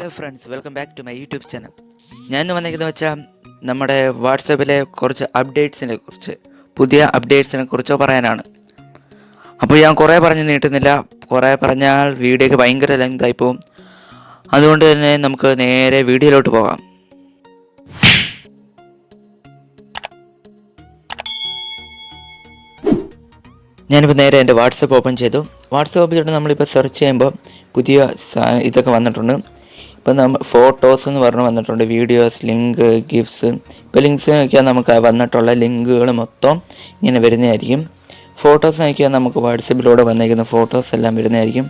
Hello friends, welcome back to my YouTube channel. ഞാൻ ഇന്ന് വന്നിരിക്കുന്നത് വെച്ചാൽ നമ്മുടെ വാട്സാപ്പിലെ കുറച്ച് പുതിയ അപ്ഡേറ്റ്സിനെ കുറിച്ചോ പറയാനാണ്. അപ്പോൾ ഞാൻ കുറേ പറഞ്ഞ് നീട്ടുന്നില്ല, കുറേ പറഞ്ഞാൽ വീഡിയോയ്ക്ക് ഭയങ്കര ലെങ്ത് ആയിപ്പോവും. അതുകൊണ്ട് തന്നെ നമുക്ക് നേരെ വീഡിയോയിലോട്ട് പോകാം. ഞാനിപ്പോൾ നേരെ എൻ്റെ വാട്സപ്പ് ഓപ്പൺ ചെയ്തു. വാട്സപ്പ് ചെയ്തിട്ട് നമ്മളിപ്പോൾ സെർച്ച് ചെയ്യുമ്പോൾ പുതിയ ഇതൊക്കെ വന്നിട്ടുണ്ട്. ഇപ്പം ഫോട്ടോസ് എന്ന് പറഞ്ഞ് വന്നിട്ടുണ്ട്, വീഡിയോസ്, ലിങ്ക്, ഗിഫ്റ്റ്സ്. ഇപ്പോൾ ലിങ്ക്സ് നോക്കിയാൽ നമുക്ക് വന്നിട്ടുള്ള ലിങ്കുകൾ മൊത്തം ഇങ്ങനെ വരുന്നതായിരിക്കും. ഫോട്ടോസ് നോക്കിയാൽ നമുക്ക് വാട്സപ്പിലൂടെ വന്നിരിക്കുന്ന ഫോട്ടോസ് എല്ലാം വരുന്നതായിരിക്കും.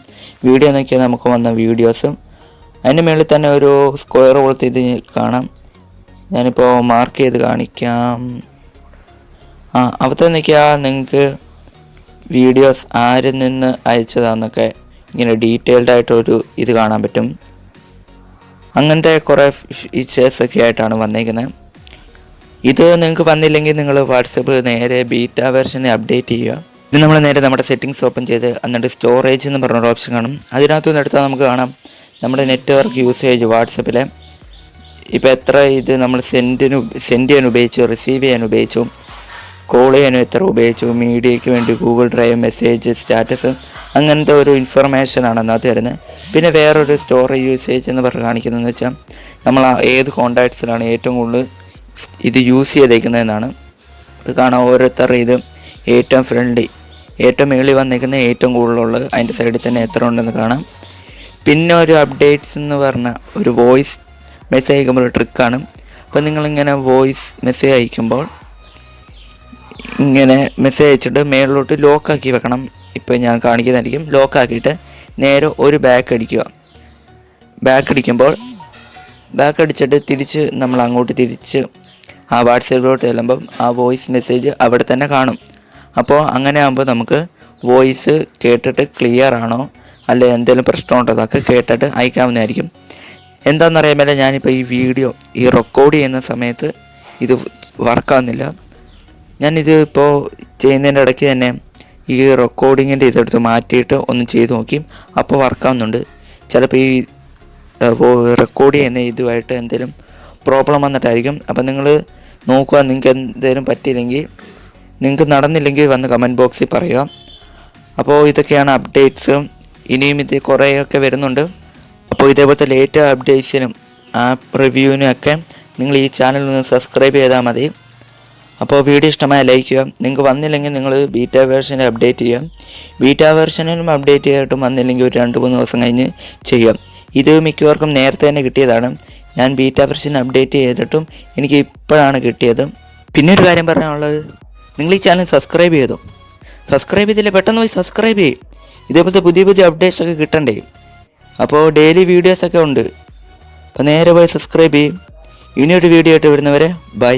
വീഡിയോ നോക്കിയാൽ നമുക്ക് വന്ന വീഡിയോസും. അതിൻ്റെ മുകളിൽ തന്നെ ഒരു സ്ക്വയർ പോലത്തെ ഇത് കാണാം. ഞാനിപ്പോൾ മാർക്ക് ചെയ്ത് കാണിക്കാം. അവത്തെ നോക്കിയാൽ നിങ്ങൾക്ക് വീഡിയോസ് ആരിൽ നിന്ന് അയച്ചതാണെന്നൊക്കെ ഇങ്ങനെ ഡീറ്റെയിൽഡ് ആയിട്ടൊരു ഇത് കാണാൻ പറ്റും. അങ്ങനത്തെ കുറേ ഫീച്ചേഴ്സൊക്കെ ആയിട്ടാണ് വന്നിരിക്കുന്നത്. ഇത് നിങ്ങൾക്ക് വന്നില്ലെങ്കിൽ നിങ്ങൾ വാട്സപ്പ് നേരെ ബീറ്റ വെർഷനെ അപ്ഡേറ്റ് ചെയ്യുക. ഇത് നമ്മൾ നേരെ നമ്മുടെ സെറ്റിങ്സ് ഓപ്പൺ ചെയ്ത് എന്നിട്ട് സ്റ്റോറേജ് എന്ന് പറഞ്ഞൊരു ഓപ്ഷൻ കാണും. അതിനകത്ത് നിന്ന് എടുത്താൽ നമുക്ക് കാണാം നമ്മുടെ നെറ്റ്വർക്ക് യൂസേജ് വാട്സപ്പിലെ ഇപ്പോൾ എത്ര ഇത് നമ്മൾ സെൻഡ് ചെയ്യാൻ ഉപയോഗിച്ചു, റിസീവ് ചെയ്യാൻ ഉപയോഗിച്ചു, കോൾ ചെയ്യാനും എത്ര ഉപയോഗിച്ചു, മീഡിയയ്ക്ക് വേണ്ടി ഗൂഗിൾ ഡ്രൈവ്, മെസ്സേജ്, സ്റ്റാറ്റസ്, അങ്ങനത്തെ ഒരു ഇൻഫർമേഷനാണ് അതിനകത്ത് വരുന്നത്. പിന്നെ വേറൊരു സ്റ്റോറേജ് യൂസേജ് എന്ന് പറഞ്ഞ് കാണിക്കുന്നതെന്ന് വെച്ചാൽ നമ്മൾ ഏത് കോൺടാക്ട്സിലാണ് ഏറ്റവും കൂടുതൽ ഇത് യൂസ് ചെയ്തേക്കുന്നതെന്നാണ്. ഇത് കാണാം ഓരോരുത്തർ ഇത് ഏറ്റവും ഫ്രണ്ട്ലി, ഏറ്റവും മേളിൽ വന്നിരിക്കുന്ന ഏറ്റവും കൂടുതലുള്ളത് അതിൻ്റെ സൈഡിൽ തന്നെ എത്ര ഉണ്ടെന്ന് കാണാം. പിന്നെ ഒരു അപ്ഡേറ്റ്സ് എന്ന് പറഞ്ഞാൽ ഒരു വോയിസ് മെസ്സേജ് അയക്കുമ്പോൾ ഒരു ട്രിക്കാണ്. അപ്പോൾ നിങ്ങളിങ്ങനെ വോയിസ് മെസ്സേജ് അയക്കുമ്പോൾ ഇങ്ങനെ മെസ്സേജ് അയച്ചിട്ട് മേളിലോട്ട് ലോക്കാക്കി വെക്കണം. ഇപ്പോൾ ഞാൻ കാണിക്കുന്നതായിരിക്കും. ലോക്കാക്കിയിട്ട് നേരെ ഒരു ബാക്ക് അടിക്കുക. ബാക്ക് അടിച്ചിട്ട് തിരിച്ച് നമ്മൾ അങ്ങോട്ട് തിരിച്ച് ആ വാട്സാപ്പിലോട്ട് ചെല്ലുമ്പം ആ വോയിസ് മെസ്സേജ് അവിടെ തന്നെ കാണും. അപ്പോൾ അങ്ങനെ ആകുമ്പോൾ നമുക്ക് വോയിസ് കേട്ടിട്ട് ക്ലിയർ ആണോ അല്ലെ എന്തെങ്കിലും പ്രശ്നമുണ്ടോ അതൊക്കെ കേട്ടിട്ട് അയക്കാവുന്നതായിരിക്കും. എന്താണെന്നറിയാമല്ലോ, ഞാനിപ്പോൾ ഈ വീഡിയോ റെക്കോർഡ് ചെയ്യുന്ന സമയത്ത് ഇത് വർക്കാവുന്നില്ല. ഞാനിത് ഇപ്പോൾ ചെയ്യുന്നതിൻ്റെ ഇടയ്ക്ക് തന്നെ ഈ റെക്കോർഡിങ്ങിൻ്റെ ഇതെടുത്ത് മാറ്റിയിട്ട് ഒന്ന് ചെയ്ത് നോക്കി. അപ്പോൾ വർക്കാവുന്നുണ്ട്. ചിലപ്പോൾ ഈ റെക്കോർഡ് ചെയ്യുന്ന ഇതുമായിട്ട് എന്തെങ്കിലും പ്രോബ്ലം വന്നിട്ടായിരിക്കും. അപ്പം നിങ്ങൾ നോക്കുക. നിങ്ങൾക്ക് എന്തെങ്കിലും പറ്റിയില്ലെങ്കിൽ, നിങ്ങൾക്ക് നടന്നില്ലെങ്കിൽ വന്ന് കമൻറ്റ് ബോക്സിൽ പറയുക. അപ്പോൾ ഇതൊക്കെയാണ് അപ്ഡേറ്റ്സ്. ഇനിയും ഇത് കുറേയൊക്കെ വരുന്നുണ്ട്. അപ്പോൾ ഇതേപോലത്തെ ലേറ്റസ്റ്റ് അപ്ഡേറ്റ്സിനും ആപ്പ് റിവ്യൂവിനും ഒക്കെ നിങ്ങൾ ഈ ചാനൽ ഒന്ന് സബ്സ്ക്രൈബ് ചെയ്താൽ മതി. അപ്പോൾ വീഡിയോ ഇഷ്ടമായ ലൈക്ക് ചെയ്യുക. നിങ്ങൾക്ക് വന്നില്ലെങ്കിൽ നിങ്ങൾ ബീറ്റ വേർഷനിൽ അപ്ഡേറ്റ് ചെയ്യുക. ബീറ്റ വേർഷനിലും അപ്ഡേറ്റ് ചെയ്തിട്ടും വന്നില്ലെങ്കിൽ ഒരു 2-3 ദിവസം കഴിഞ്ഞ് ചെയ്യാം. ഇത് മിക്കവർക്കും നേരത്തെ തന്നെ കിട്ടിയതാണ്. ഞാൻ ബീറ്റ വെർഷൻ അപ്ഡേറ്റ് ചെയ്തിട്ടും എനിക്ക് ഇപ്പോഴാണ് കിട്ടിയത്. പിന്നെ ഒരു കാര്യം പറയാനുള്ളത്, നിങ്ങൾ ഈ ചാനൽ സബ്സ്ക്രൈബ് ചെയ്തില്ലേ പെട്ടെന്ന് പോയി സബ്സ്ക്രൈബ് ചെയ്യും. ഇതേപോലത്തെ പുതിയ അപ്ഡേറ്റ്സ് ഒക്കെ കിട്ടണ്ടേ. അപ്പോൾ ഡെയിലി വീഡിയോസൊക്കെ ഉണ്ട്. അപ്പോൾ നേരെ പോയി സബ്സ്ക്രൈബ് ചെയ്യും. ഇനിയൊരു വീഡിയോ ആയിട്ട് വരുന്നവരെ ബൈ.